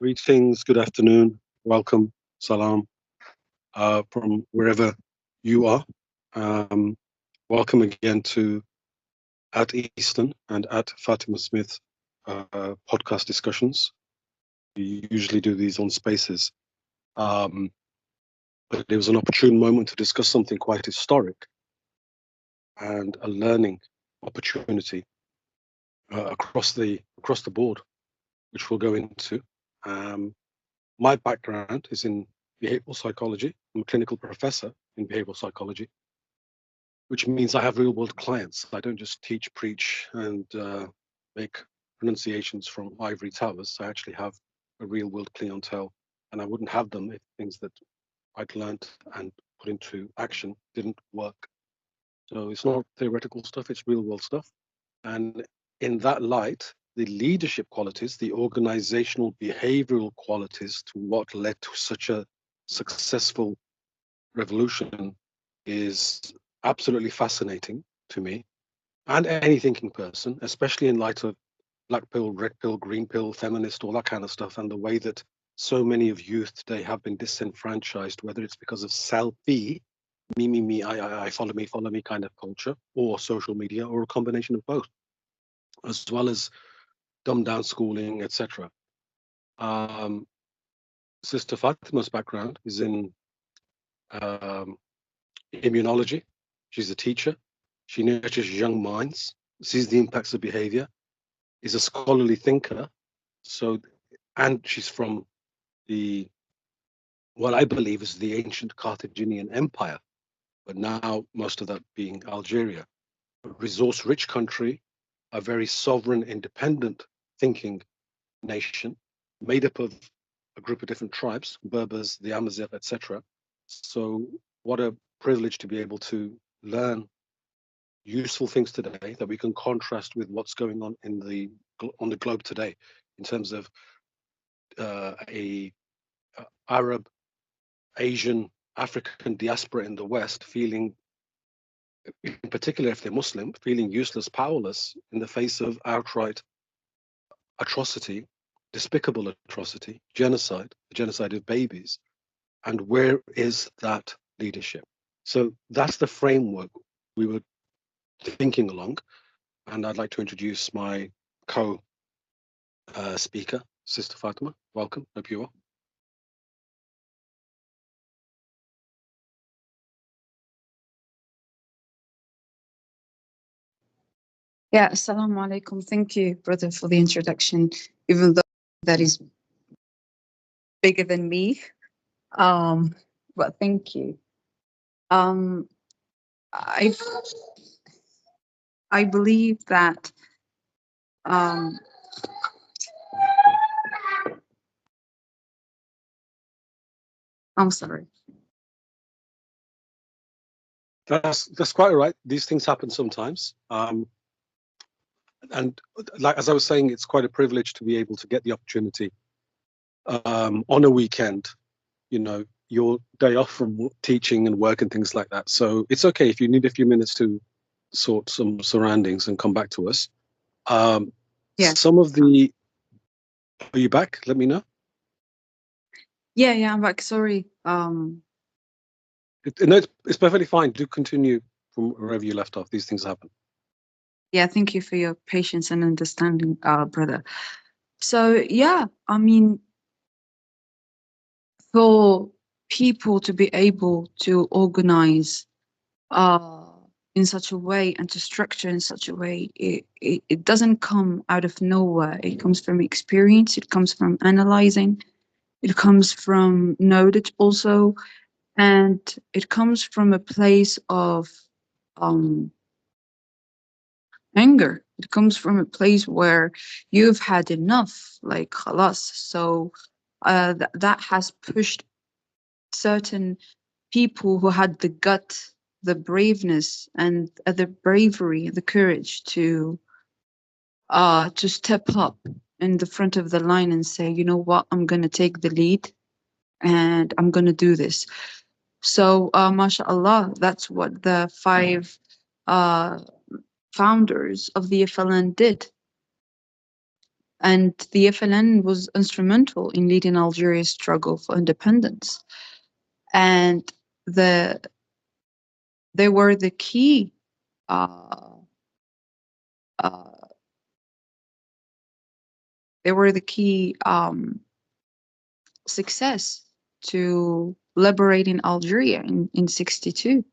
Greetings, good afternoon, welcome, salam, from wherever you are. Welcome again to at Eastern and at Fatima Smith podcast discussions. We usually do these on Spaces, but it was an opportune moment to discuss something quite historic and a learning opportunity across the board, which we'll go into. My background is in behavioral psychology. I'm a clinical professor in behavioral psychology, which means I have real world clients. I don't just teach, preach, and make pronunciations from ivory towers. I actually have a real world clientele, and I wouldn't have them if things that I'd learned and put into action didn't work. So it's not theoretical stuff, it's real world stuff. And in that light, the leadership qualities, the organizational behavioral qualities to what led to such a successful revolution is absolutely fascinating to me and any thinking person, especially in light of black pill, red pill, green pill, feminist, all that kind of stuff, and the way that so many of youth today have been disenfranchised, whether it's because of selfie, me, I, follow me kind of culture, or social media, or a combination of both, as well as dumbed down schooling, etc. Sister Fatima's background is in immunology. She's a teacher. She nurtures young minds, sees the impacts of behavior, is a scholarly thinker. So, and she's from what I believe is the ancient Carthaginian Empire, but now most of that being Algeria. A resource-rich country, a very sovereign, independent thinking nation, made up of a group of different tribes, Berbers, the Amazigh, etc. So what a privilege to be able to learn useful things today that we can contrast with what's going on on the globe today in terms of a Arab, Asian, African diaspora in the West feeling, in particular if they're Muslim, feeling useless, powerless in the face of outright atrocity, despicable atrocity, genocide, the genocide of babies. And where is that leadership? So that's the framework we were thinking along. And I'd like to introduce my co-speaker, Sister Fatima. Welcome. Hope you are. Yeah, assalamu alaikum. Thank you, brother, for the introduction, even though that is bigger than me. But thank you. I believe that I'm sorry. That's quite all right. These things happen sometimes. And like as I was saying, it's quite a privilege to be able to get the opportunity on a weekend, your day off from teaching and work and things like that. So it's okay if you need a few minutes to sort some surroundings and come back to us. Yeah. Are you back? Let me know. Yeah, I'm back. Sorry. No, it's perfectly fine. Do continue from wherever you left off. These things happen. Yeah, thank you for your patience and understanding, brother. So yeah, I mean, for people to be able to organize in such a way and to structure in such a way, it doesn't come out of nowhere. It comes from experience, it comes from analyzing, it comes from knowledge also, and it comes from a place of anger. It comes from a place where you've had enough, like khalas. So that has pushed certain people who had the gut, the braveness, and the bravery, the courage to step up in the front of the line and say, you know what, I'm going to take the lead and I'm going to do this. So, mashallah, that's what the 5 founders of the FLN did. And the FLN was instrumental in leading Algeria's struggle for independence. And the they were the key uh, uh, they were the key success to liberating Algeria in 62.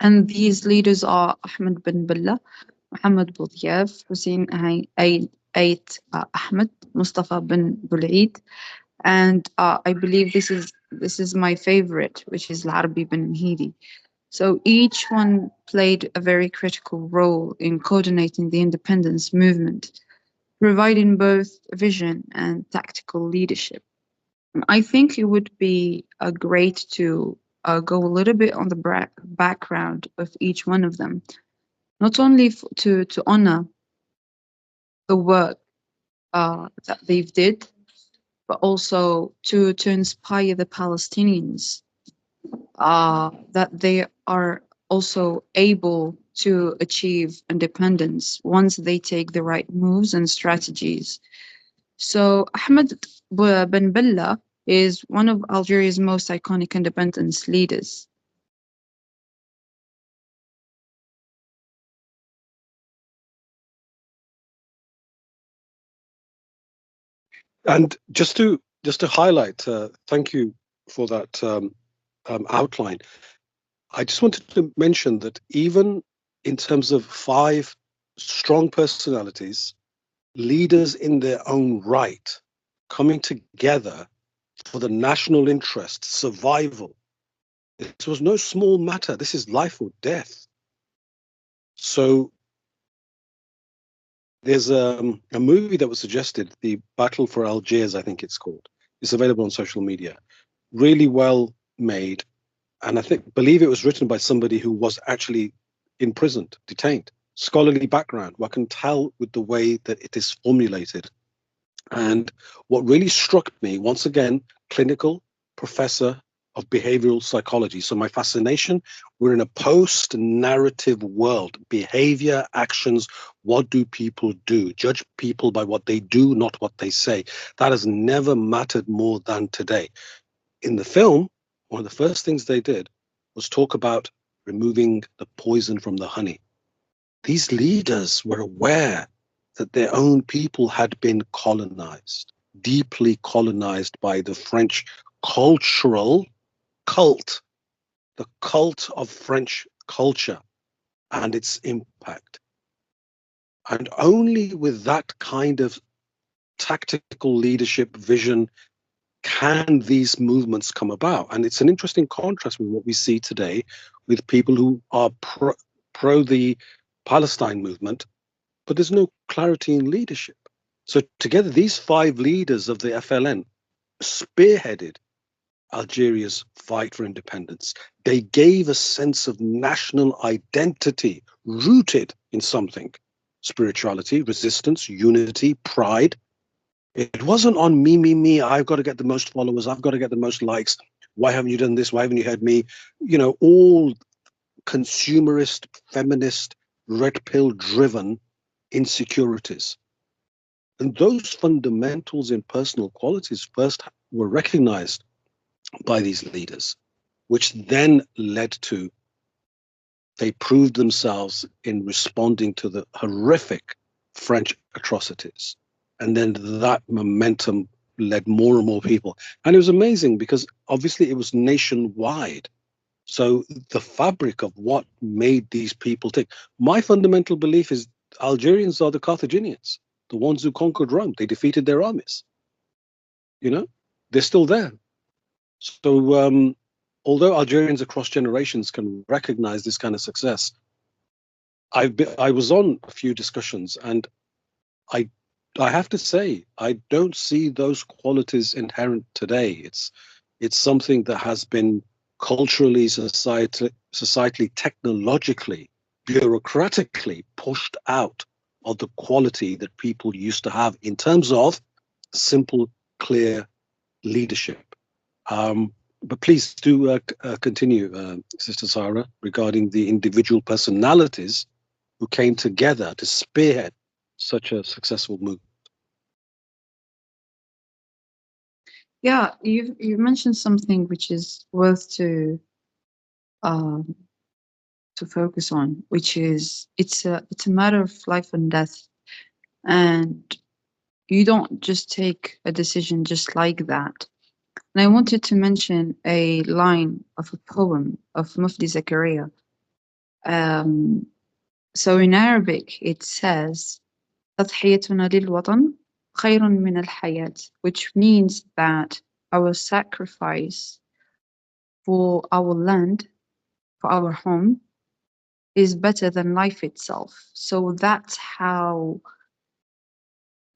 And these leaders are Ahmed Ben Bella, Mohamed Boudiaf, Hocine Ahmed, Mostefa Ben Boulaïd, and I believe this is my favorite, which is Larbi Ben M'Hidi. So each one played a very critical role in coordinating the independence movement, providing both vision and tactical leadership. I think it would be great to go a little bit on the background of each one of them, not only to honor the work that they've did, but also to inspire the Palestinians that they are also able to achieve independence once they take the right moves and strategies. So Ahmed Ben Bella is one of Algeria's most iconic independence leaders. And just to highlight, thank you for that outline. I just wanted to mention that even in terms of five strong personalities, leaders in their own right, coming together for the national interest, survival, this was no small matter. This is life or death. So there's a movie that was suggested, The Battle for Algiers, I think it's called. It's available on social media. Really well made. And believe it was written by somebody who was actually imprisoned, detained. Scholarly background. One can tell with the way that it is formulated. And what really struck me, once again, clinical professor of behavioral psychology. So my fascination, we're in a post-narrative world. Behavior, actions, what do people do? Judge people by what they do, not what they say. That has never mattered more than today. In the film, one of the first things they did was talk about removing the poison from the honey. These leaders were aware that their own people had been colonized, deeply colonized by the French cultural cult, the cult of French culture and its impact. And only with that kind of tactical leadership vision can these movements come about. And it's an interesting contrast with what we see today with people who are pro the Palestine movement, but there's no clarity in leadership. So together, these five leaders of the FLN spearheaded Algeria's fight for independence. They gave a sense of national identity rooted in something: spirituality, resistance, unity, pride. It wasn't on me, me, me. I've got to get the most followers. I've got to get the most likes. Why haven't you done this? Why haven't you heard me? All consumerist, feminist, red pill driven insecurities. And those fundamentals in personal qualities first were recognized by these leaders, which then led to they proved themselves in responding to the horrific French atrocities. And then that momentum led more and more people. And it was amazing because obviously it was nationwide. So the fabric of what made these people tick. My fundamental belief is Algerians are the Carthaginians, the ones who conquered Rome. They defeated their armies. They're still there. So although Algerians across generations can recognize this kind of success, I was on a few discussions, and I have to say I don't see those qualities inherent today. It's something that has been culturally, societally, technologically, bureaucratically pushed out of the quality that people used to have in terms of simple, clear leadership. But please do continue, Sister Sarah, regarding the individual personalities who came together to spearhead such a successful move. Yeah, you mentioned something which is worth um to focus on, which is it's a matter of life and death, and you don't just take a decision just like that. And I wanted to mention a line of a poem of Mufti Zakaria. Um, so in Arabic, it says, تضحيتنا للوطن خير من الحياة, which means that our sacrifice for our land, for our home, is better than life itself. So that's how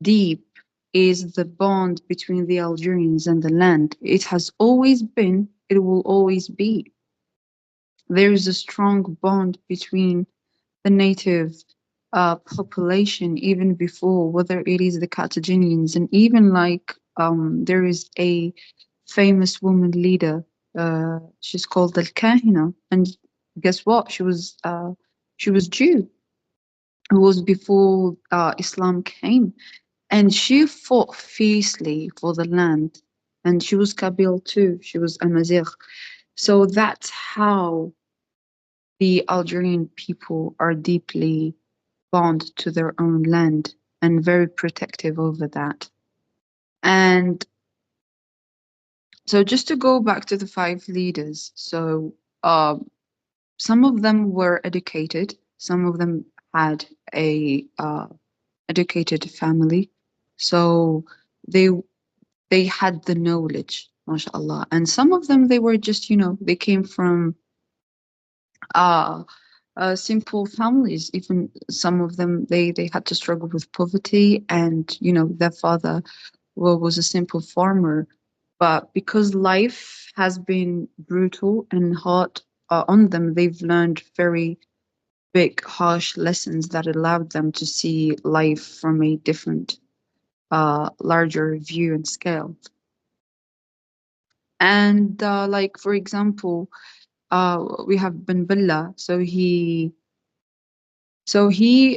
deep is the bond between the Algerians and the land. It has always been, it will always be. There is a strong bond between the native population even before, whether it is the Carthaginians, and even like there is a famous woman leader. She's called Al Kahina, and guess what? She was Jew. It was before Islam came, and she fought fiercely for the land. And she was Kabyle too. She was Amazigh. So that's how the Algerian people are deeply bound to their own land and very protective over that. And so, just to go back to the five leaders, so some of them were educated, some of them had a educated family, so they they had the knowledge, mashallah. And some of them, they were just, they came from uh, simple families. Even some of them, they had to struggle with poverty, and their father was a simple farmer. But because life has been brutal and hard on them, they've learned very big, harsh lessons that allowed them to see life from a different, larger view and scale. And like for example, we have Ben Bella. So he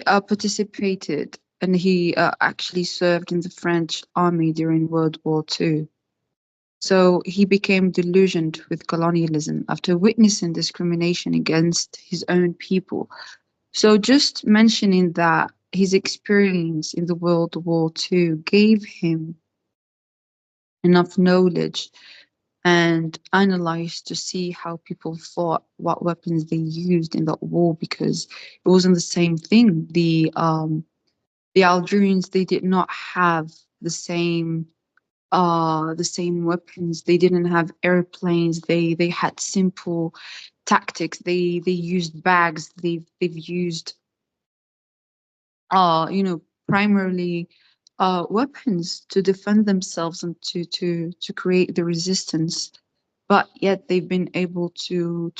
participated, and he actually served in the French army during World War II. So he became delusioned with colonialism after witnessing discrimination against his own people. So just mentioning that his experience in the World War II gave him enough knowledge and analyzed to see how people fought, what weapons they used in that war, because it wasn't the same thing. The Algerians, they did not have the same weapons. They didn't have airplanes. They had simple tactics. They used bags. They've used primarily weapons to defend themselves and to create the resistance. But yet they've been able to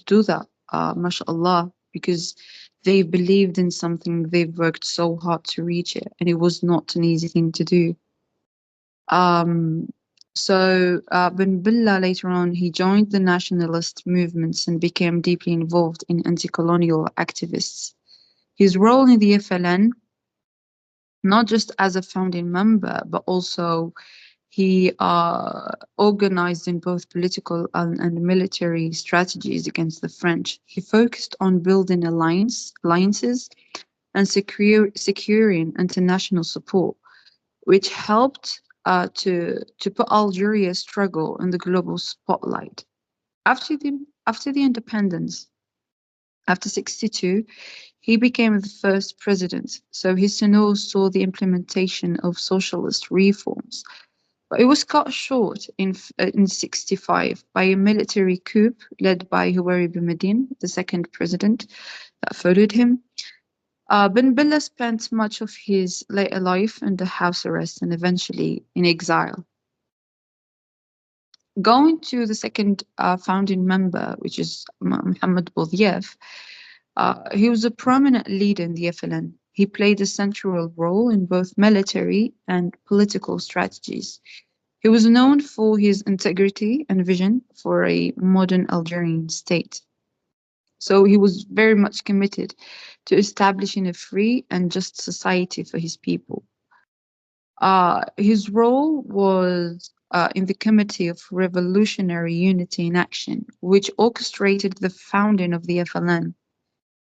do that, mashallah, because they believed in something. They've worked so hard to reach it, and it was not an easy thing to do. Um, so Ben Bella later on, he joined the nationalist movements and became deeply involved in anti-colonial activists. His role in the FLN, not just as a founding member, but also he organized in both political and military strategies against the French. He focused on building alliances and securing international support, which helped to put Algeria's struggle in the global spotlight. After the independence, after 62, he became the first president. So his tenure saw the implementation of socialist reforms, but it was cut short in 65 by a military coup led by Larbi Ben M'Hidi, the second president that followed him. Ben Bella spent much of his later life under house arrest and eventually in exile. Going to the second founding member, which is Mohamed Boudiaf, he was a prominent leader in the FLN. He played a central role in both military and political strategies. He was known for his integrity and vision for a modern Algerian state. So he was very much committed to establishing a free and just society for his people. His role was in the Committee of Revolutionary Unity in Action, which orchestrated the founding of the FLN.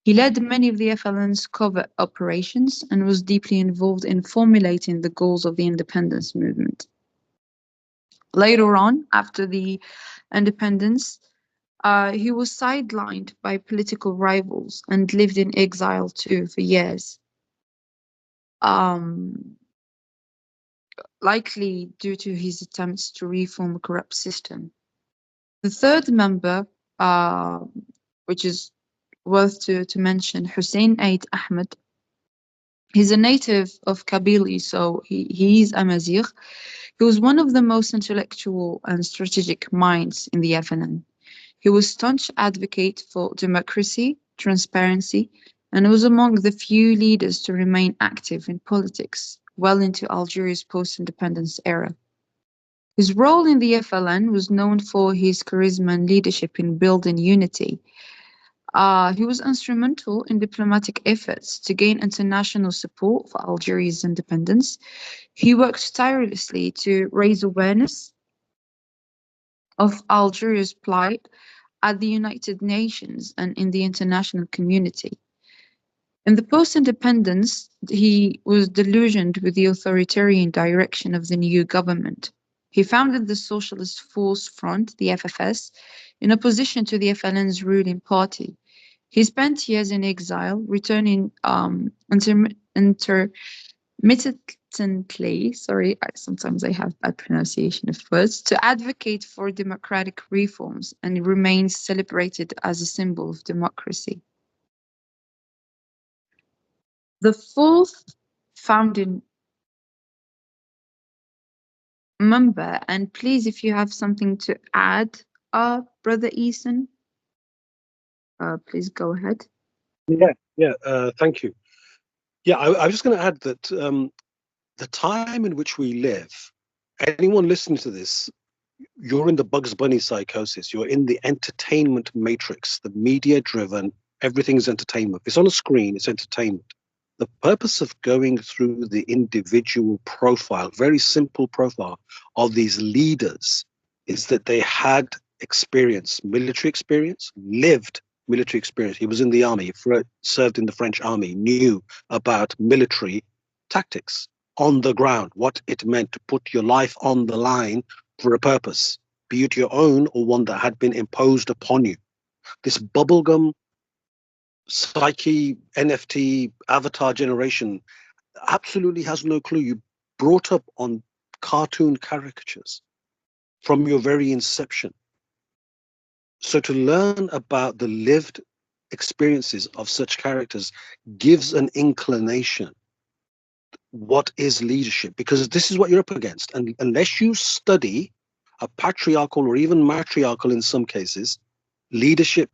He led many of the FLN's covert operations and was deeply involved in formulating the goals of the independence movement. Later on, after the independence, he was sidelined by political rivals and lived in exile too for years, likely due to his attempts to reform a corrupt system. The third member, which is worth to mention, Hocine Ahmed. He's a native of Kabylie, so he is Amazigh. He was one of the most intellectual and strategic minds in the FNN. He was staunch advocate for democracy, transparency, and was among the few leaders to remain active in politics well into Algeria's post-independence era. His role in the FLN was known for his charisma and leadership in building unity. He was instrumental in diplomatic efforts to gain international support for Algeria's independence. He worked tirelessly to raise awareness of Algeria's plight at the United Nations and in the international community. In the post-independence, he was delusioned with the authoritarian direction of the new government. He founded the Socialist Force Front, the FFS, in opposition to the FLN's ruling party. He spent years in exile, returning intermittently, sometimes I have bad pronunciation of words, to advocate for democratic reforms and remains celebrated as a symbol of democracy. The fourth founding member, and please, if you have something to add, Brother Eason, please go ahead. Thank you. I was just going to add that the time in which we live, anyone listening to this, you're in the Bugs Bunny psychosis. You're in the entertainment matrix, the media-driven, everything's entertainment. If it's on a screen, it's entertainment. The purpose of going through the individual profile, very simple profile of these leaders, is that they had experience, military experience, lived military experience. He was in the army, served in the French army, knew about military tactics on the ground, what it meant to put your life on the line for a purpose, be it your own or one that had been imposed upon you. This bubblegum psyche, NFT, avatar generation absolutely has no clue. You brought up on cartoon caricatures from your very inception. So to learn about the lived experiences of such characters gives an inclination. What is leadership? Because this is what you're up against. And unless you study a patriarchal or even matriarchal in some cases, leadership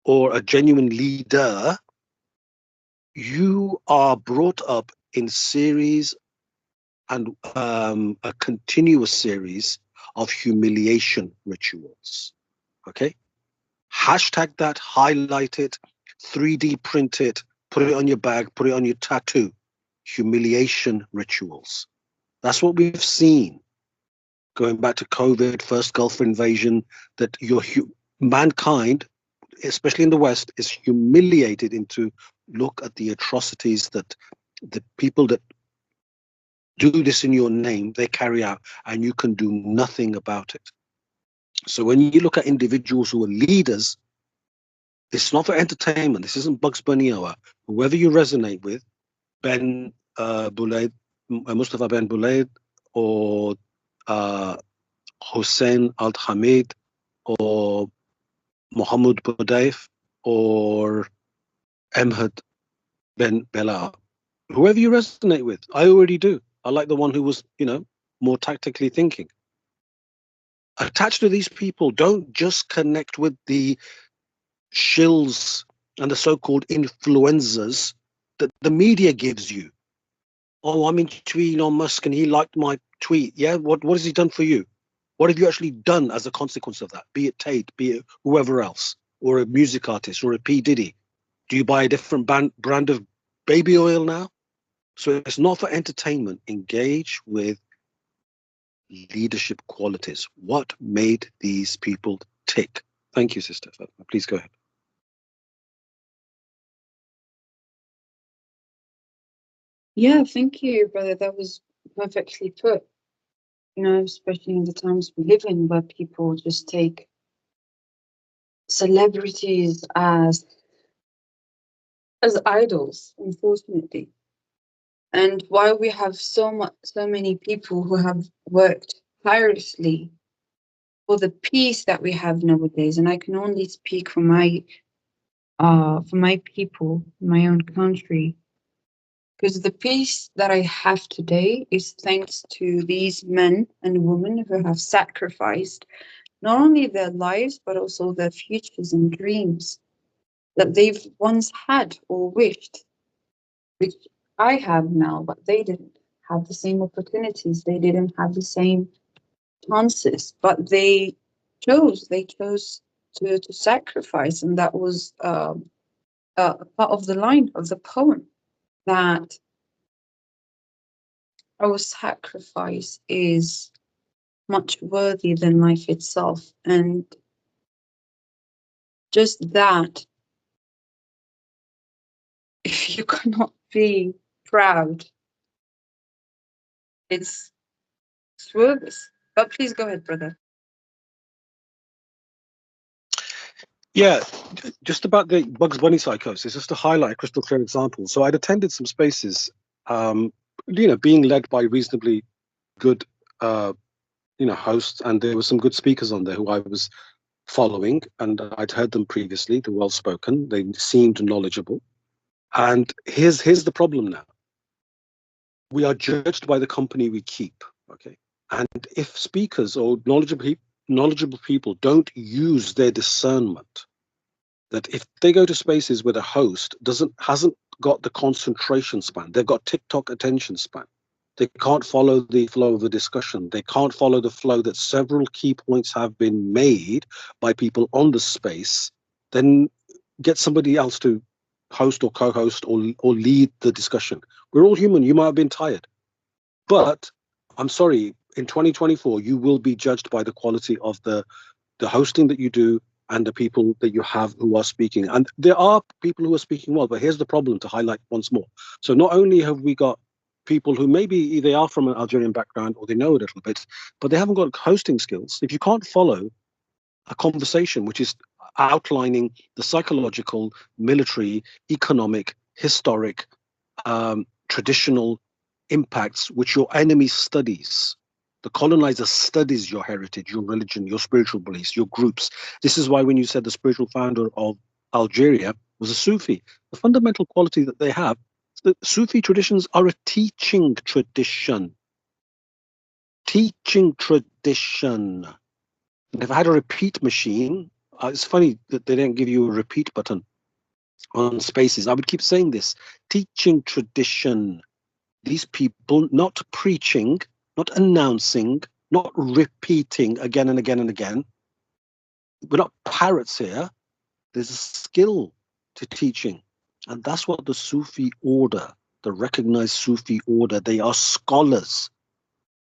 or a genuine leader, you are brought up in series and a continuous series of humiliation rituals. Okay? Hashtag that, highlight it, 3D print it, put it on your bag, put it on your tattoo. Humiliation rituals. That's what we've seen. Going back to COVID, first Gulf invasion, that mankind, especially in the West, is humiliated into look at the atrocities that the people that do this in your name, they carry out, and you can do nothing about it. So when you look at individuals who are leaders, it's not for entertainment. This isn't Bugs Bunny hour. Whoever you resonate with, Boulaïd, Mostefa Ben Boulaïd, or Hussein Al-Hamid, or Mohamed Boudiaf, or Ahmed Ben Bella, whoever you resonate with. I already do. I like the one who was, more tactically thinking. Attached to these people, don't just connect with the shills and the so-called influencers that the media gives you. Oh, I'm tweeting Elon Musk and he liked my tweet. Yeah, what has he done for you? What have you actually done as a consequence of that? Be it Tate, be it whoever else, or a music artist, or a P. Diddy. Do you buy a different brand of baby oil now? So it's not for entertainment. Engage with leadership qualities. What made these people tick? Thank you, Sister Fatma. Please go ahead. Yeah, thank you, brother. That was perfectly put. You know, especially in the times we live in, where people just take celebrities as idols, unfortunately. And while we have so many people who have worked tirelessly for the peace that we have nowadays, and I can only speak for my people, my own country, because the peace that I have today is thanks to these men and women who have sacrificed not only their lives but also their futures and dreams that they've once had or wished, which I have now, but they didn't have the same opportunities. They didn't have the same chances, but they chose to sacrifice, and that was a part of the line of the poem, that our sacrifice is much worthier than life itself. And just that, if you cannot be proud, it's worthless. But please go ahead, brother. Yeah, just about the Bugs Bunny psychosis, just to highlight a crystal clear example. So I'd attended some spaces, being led by reasonably good, hosts, and there were some good speakers on there who I was following, and I'd heard them previously. They're well spoken. They seemed knowledgeable. And here's the problem now. We are judged by the company we keep. Okay, and if speakers or knowledgeable people don't use their discernment, that if they go to spaces where the host hasn't got the concentration span, they've got TikTok attention span. They can't follow the flow of the discussion. They can't follow the flow that several key points have been made by people on the space. Then get somebody else to host or co-host or lead the discussion. We're all human. You might have been tired, but I'm sorry. In 2024, you will be judged by the quality of the hosting that you do and the people that you have who are speaking. And there are people who are speaking well, but here's the problem to highlight once more. So not only have we got people who maybe they are from an Algerian background or they know a little bit, but they haven't got hosting skills. If you can't follow a conversation which is outlining the psychological, military, economic, historic, traditional impacts which your enemy studies. The colonizer studies your heritage, your religion, your spiritual beliefs, your groups. This is why when you said the spiritual founder of Algeria was a Sufi, the fundamental quality that they have, the Sufi traditions are a teaching tradition. Teaching tradition. And if I had a repeat machine, it's funny that they don't give you a repeat button on spaces. I would keep saying this. Teaching tradition. These people not preaching, not announcing, not repeating again and again and again. We're not parrots here. There's a skill to teaching. And that's what the Sufi order, the recognized Sufi order, they are scholars.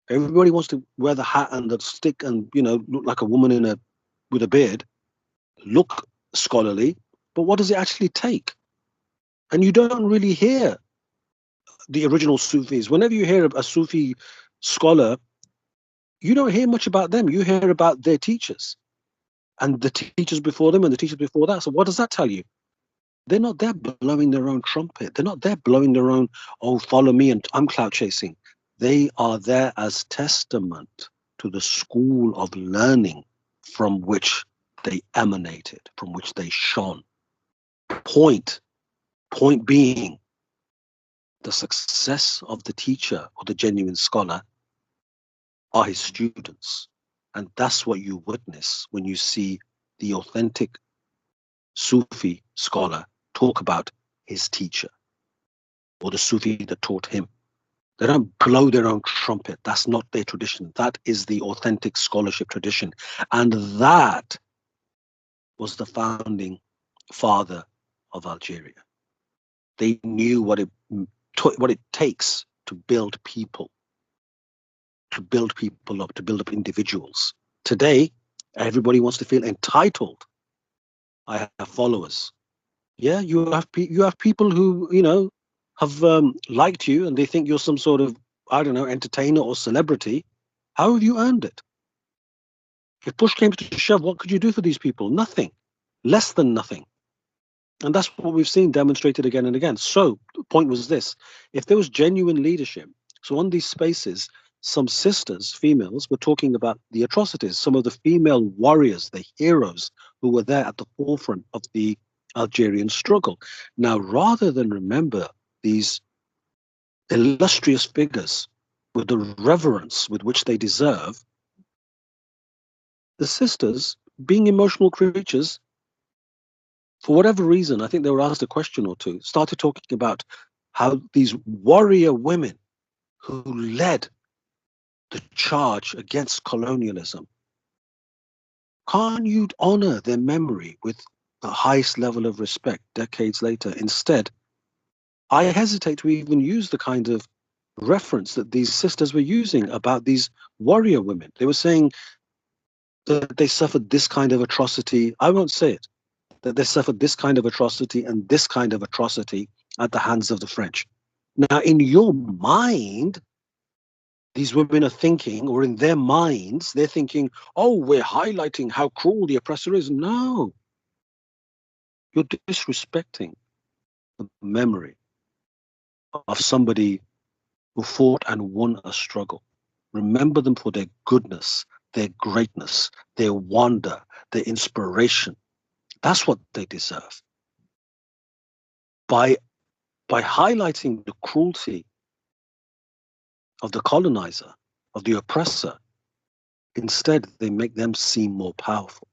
Everybody wants to wear the hat and the stick and, look like a woman with a beard, look scholarly. But what does it actually take? And you don't really hear the original Sufis. Whenever you hear a Sufi scholar, you don't hear much about them. You hear about their teachers and the teachers before them and the teachers before that. So what does that tell you? They're not there blowing their own trumpet. They're not there blowing their own, oh, follow me and I'm clout chasing. They are there as testament to the school of learning from which they emanated, from which they shone. Point being, the success of the teacher or the genuine scholar are his students. And that's what you witness when you see the authentic Sufi scholar talk about his teacher or the Sufi that taught him. They don't blow their own trumpet. That's not their tradition. That is the authentic scholarship tradition. And that was the founding father of Algeria. They knew what it takes to build people. to build people up, to build up individuals. Today, everybody wants to feel entitled. I have followers. Yeah, you have people who have liked you, and they think you're some sort of, I don't know, entertainer or celebrity. How have you earned it? If push came to shove, what could you do for these people? Nothing, less than nothing. And that's what we've seen demonstrated again and again. So the point was this: if there was genuine leadership, so on these spaces, some sisters, females, were talking about the atrocities, some of the female warriors, the heroes who were there at the forefront of the Algerian struggle. Now, rather than remember these illustrious figures with the reverence with which they deserve, the sisters, being emotional creatures, for whatever reason, I think they were asked a question or two, started talking about how these warrior women who led the charge against colonialism, can't you honor their memory with the highest level of respect decades later? Instead, I hesitate to even use the kind of reference that these sisters were using about these warrior women. They were saying that they suffered this kind of atrocity. I won't say it, that they suffered this kind of atrocity and this kind of atrocity at the hands of the French. Now, in your mind, these women are thinking, or in their minds, they're thinking, oh, we're highlighting how cruel the oppressor is. No, you're disrespecting the memory of somebody who fought and won a struggle. Remember them for their goodness, their greatness, their wonder, their inspiration. That's what they deserve. By highlighting the cruelty of the colonizer, of the oppressor, instead they make them seem more powerful.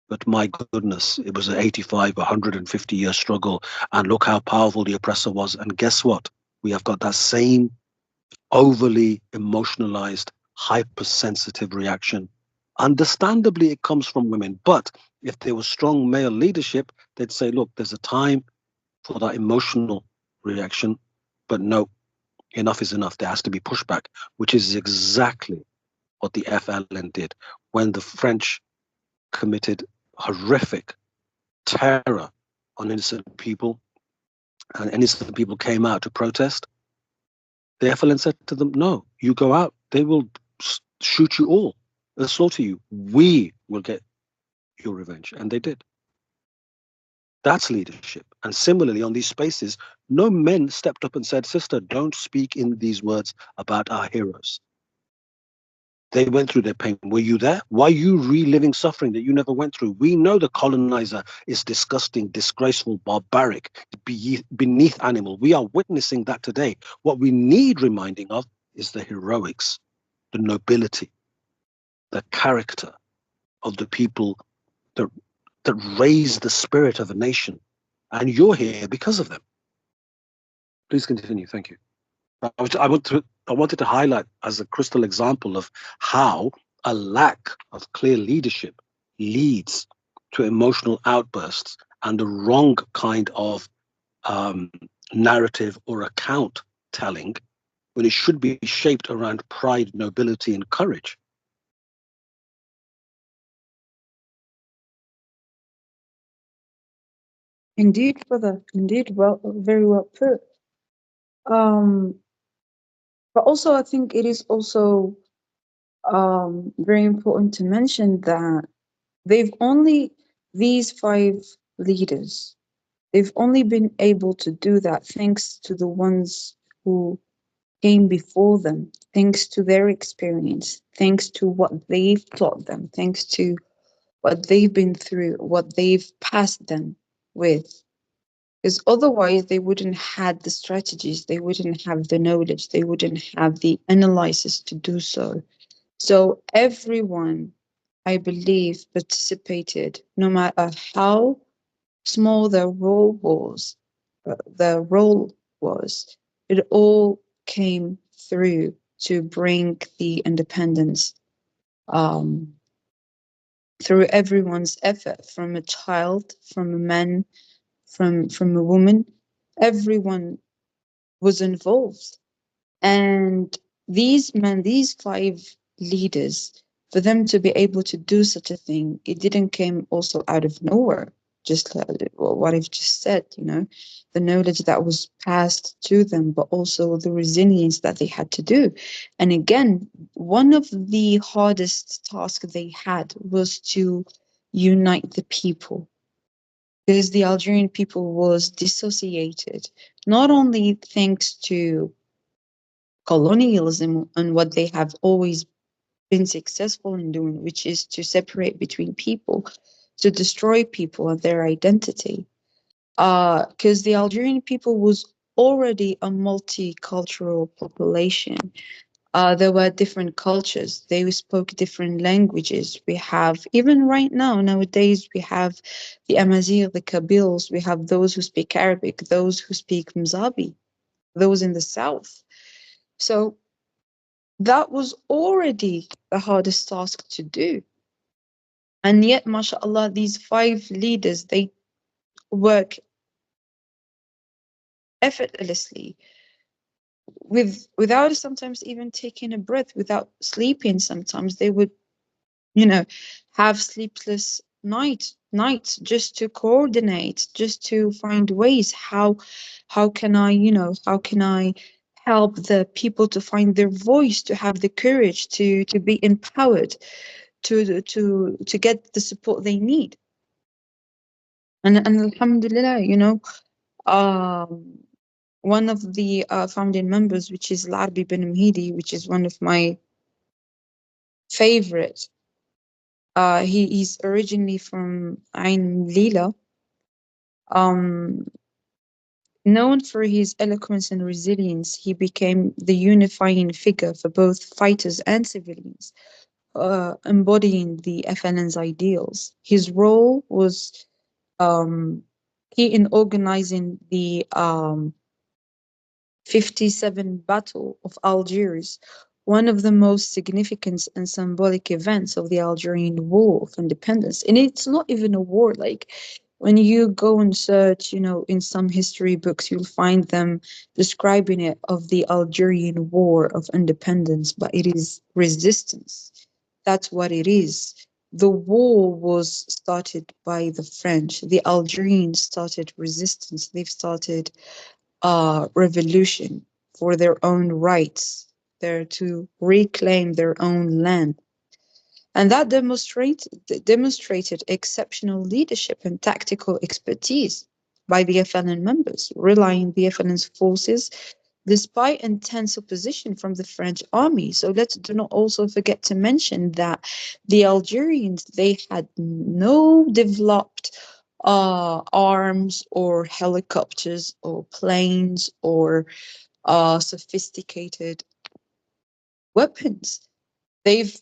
But my goodness, it was an 85, 150-year struggle, and look how powerful the oppressor was. And guess what? We have got that same overly emotionalized, hypersensitive reaction. Understandably, it comes from women, but if there was strong male leadership, they'd say, look, there's a time for that emotional reaction, but no, enough is enough. There has to be pushback, which is exactly what the FLN did when the French committed horrific terror on innocent people, and innocent people came out to protest. The FLN said to them, no, you go out, they will shoot you all, they'll slaughter you. We will get your revenge. And they did. That's leadership. And similarly, on these spaces, no men stepped up and said, sister, don't speak in these words about our heroes. They went through their pain. Were you there? Why are you reliving suffering that you never went through? We know the colonizer is disgusting, disgraceful, barbaric, beneath animal. We are witnessing that today. What we need reminding of is the heroics, the nobility, the character of the people that raise the spirit of a nation. And you're here because of them. Please continue. Thank you. I wanted to highlight as a crystal example of how a lack of clear leadership leads to emotional outbursts and the wrong kind of narrative or account telling, when it should be shaped around pride, nobility, and courage. Indeed, brother. Indeed, well, very well put. But also, I think it is also very important to mention that these five leaders, they've only been able to do that thanks to the ones who came before them, thanks to their experience, thanks to what they've taught them, thanks to what they've been through, what they've passed them with. Because otherwise they wouldn't have the strategies, they wouldn't have the knowledge, they wouldn't have the analysis to do so. So everyone, I believe, participated, no matter how small their role was. It all came through to bring the independence through everyone's effort, from a child, from a man, from a woman. Everyone was involved. And these men, these five leaders, for them to be able to do such a thing, it didn't came also out of nowhere. Just what I've just said, the knowledge that was passed to them, but also the resilience that they had to do. And again, one of the hardest tasks they had was to unite the people, because the Algerian people was dissociated, not only thanks to colonialism and what they have always been successful in doing, which is to separate between people, to destroy people and their identity. Because the Algerian people was already a multicultural population. There were different cultures. They spoke different languages. We have, even right now, nowadays, we have the Amazigh, the Kabyles, we have those who speak Arabic, those who speak Mzabi, those in the south. So that was already the hardest task to do. And yet, mashallah, these five leaders, they work effortlessly without sometimes even taking a breath, without sleeping. Sometimes they would, have sleepless nights just to coordinate, just to find ways how can I help the people to find their voice, to have the courage to be empowered, to get the support they need. And alhamdulillah, one of the founding members, which is Larbi Ben M'Hidi, which is one of my favorite. He is originally from Ain Lila. Known for his eloquence and resilience, he became the unifying figure for both fighters and civilians, embodying the FLN's ideals. His role was key in organizing the 57 Battle of Algiers, one of the most significant and symbolic events of the Algerian War of Independence. And it's not even a war. Like, when you go and search, in some history books, you'll find them describing it of the Algerian War of Independence, but it is resistance. That's what it is. The war was started by the French. The Algerians started resistance. They've started revolution for their own rights, there to reclaim their own land. And that demonstrated exceptional leadership and tactical expertise by the FLN members, relying the FLN's forces despite intense opposition from the French army. So let's do not also forget to mention that the Algerians, they had no developed arms or helicopters or planes or sophisticated weapons. They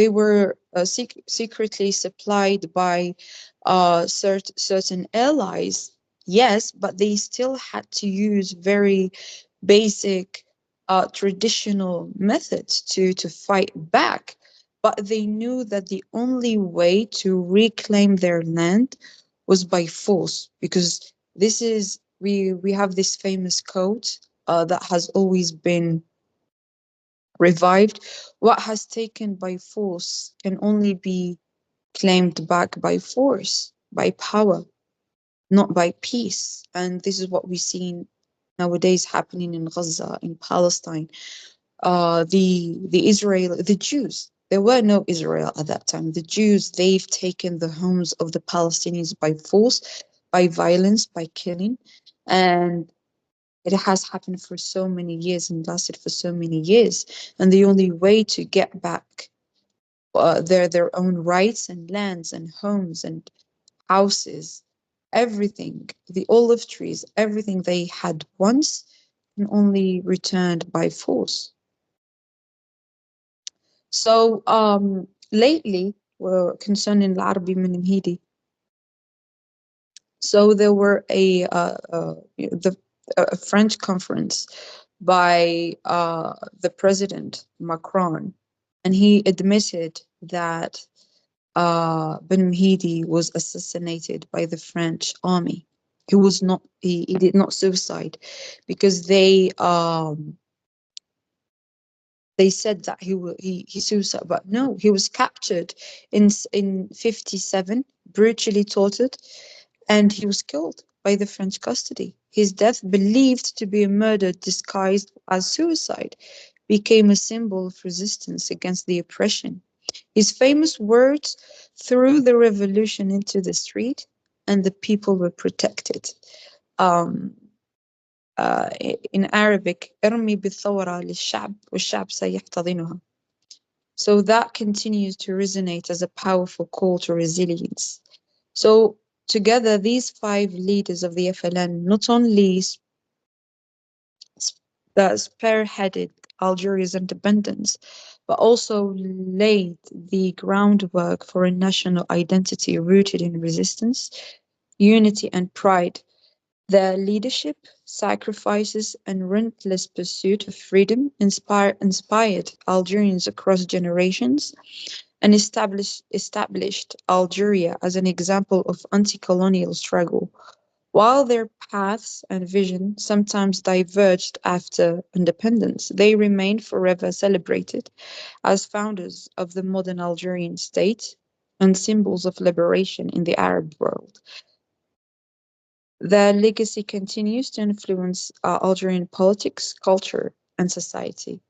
were secretly supplied by certain allies, yes, but they still had to use very basic traditional methods to fight back. But they knew that the only way to reclaim their land was by force, because we have this famous quote that has always been revived: what has taken by force can only be claimed back by force, by power, not by peace. And this is what we see nowadays happening in Gaza, in Palestine. The Jews, there were no Israel at that time. The Jews, they've taken the homes of the Palestinians by force, by violence, by killing. And it has happened for so many years and lasted for so many years. And the only way to get back their own rights and lands and homes and houses, everything, the olive trees, everything they had once, can only returned by force. So lately, concerning Larbi Ben M'Hidi, so there were a French conference by the president Macron, and he admitted that Ben M'Hidi was assassinated by the French army. He was not. He did not suicide, because they said that he suicide, but no, he was captured in 57, brutally tortured, and he was killed by the French custody. His death, believed to be a murder disguised as suicide, became a symbol of resistance against the oppression. His famous words threw the revolution into the street, and the people were protected. Um, in Arabic, ارمي بالثورة للشعب والشعب سيحتضنها. So that continues to resonate as a powerful call to resilience. So together, these 5 leaders of the FLN not only spearheaded Algeria's independence, but also laid the groundwork for a national identity rooted in resistance, unity, and pride. Their leadership, sacrifices, and relentless pursuit of freedom inspired Algerians across generations and established Algeria as an example of anti-colonial struggle. While their paths and vision sometimes diverged after independence, they remained forever celebrated as founders of the modern Algerian state and symbols of liberation in the Arab world. Their legacy continues to influence Algerian politics, culture, and society.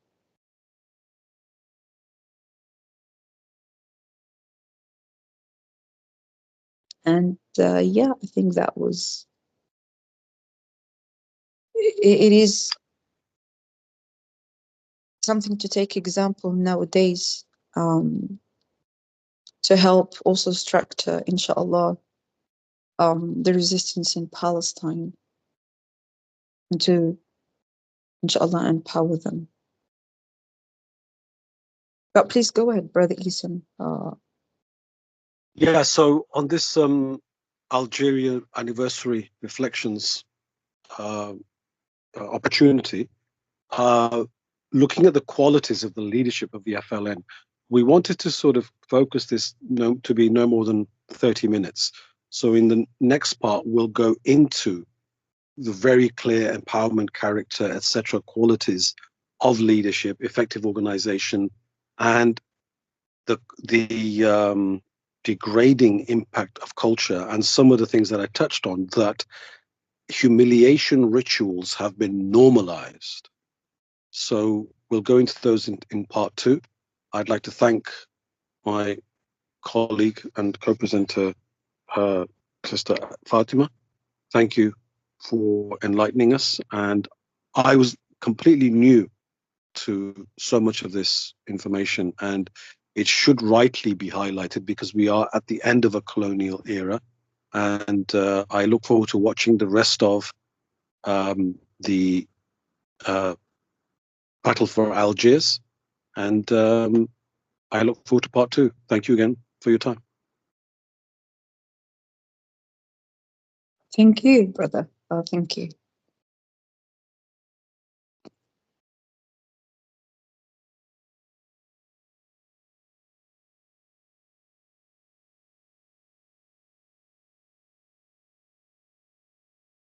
And yeah, I think that was, it is something to take example nowadays, to help also structure, inshallah, the resistance in Palestine, and to, inshallah, empower them. But please go ahead, Brother Eason. Yeah, so on this Algeria anniversary reflections opportunity, looking at the qualities of the leadership of the FLN, we wanted to sort of focus this to be no more than 30 minutes. So in the next part, we'll go into the very clear empowerment, character, etc. qualities of leadership, effective organization, and the degrading impact of culture, and some of the things that I touched on, that humiliation rituals have been normalized. So we'll go into those in part 2. I'd like to thank my colleague and co-presenter, Sister Fatima. Thank you for enlightening us. And I was completely new to so much of this information, and it should rightly be highlighted because we are at the end of a colonial era. And I look forward to watching the rest of the battle for Algiers. And I look forward to part 2. Thank you again for your time. Thank you, brother. Thank you.